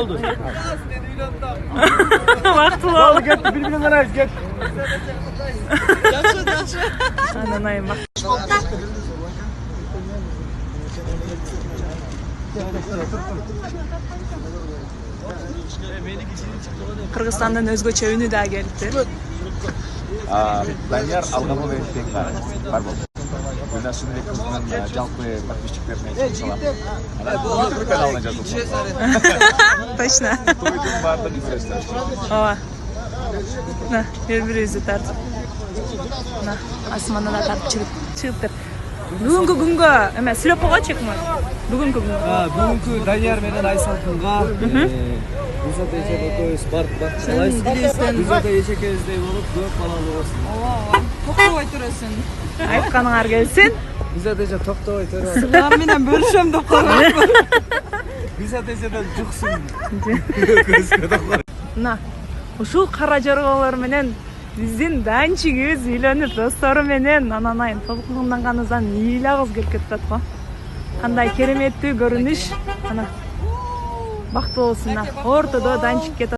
oldu. Бактылуу болду. Gel birbirine arayız gel. Ананайым бак. Кыргызстандын өзгөчө үнү да келипти. Данияр Алгамов тең бар болду. Гүлнасым Рекузунун жалпы подписчиктерине айтып салам. Анан каналына жазылсын. Точно. Тойдун баардыгын көрөсүздөр. Ооба. На, бири-бирибизди тартып. На, асманына тартып чыгыптыр. Бүгүнкү күнгө эме сүйлөп койгочу экмин. Бүгүнкү күнгө. Бүгүнкү Данияр менен Айсалкынга Бузат эчебекебиз баалайбыз. Бузат эчекебиздей болуп көп балалуу болсун. Ооба. Токтобой турасың. Айтканыңар келсин. Бузат эче токтобой төрөп. Силар менен бөлүшөм деп койгонмун. Бузат эчеден жуксун. На, ушул кара жорголор менен биздин данчигибиз үйлөнүп достору менен ананайын толкунданганыбыздан ыйлагыбыз келип кетип го. Кандай кереметтүү көрүнүш. Ана бактылуу болсун. Ортодо данчик кетип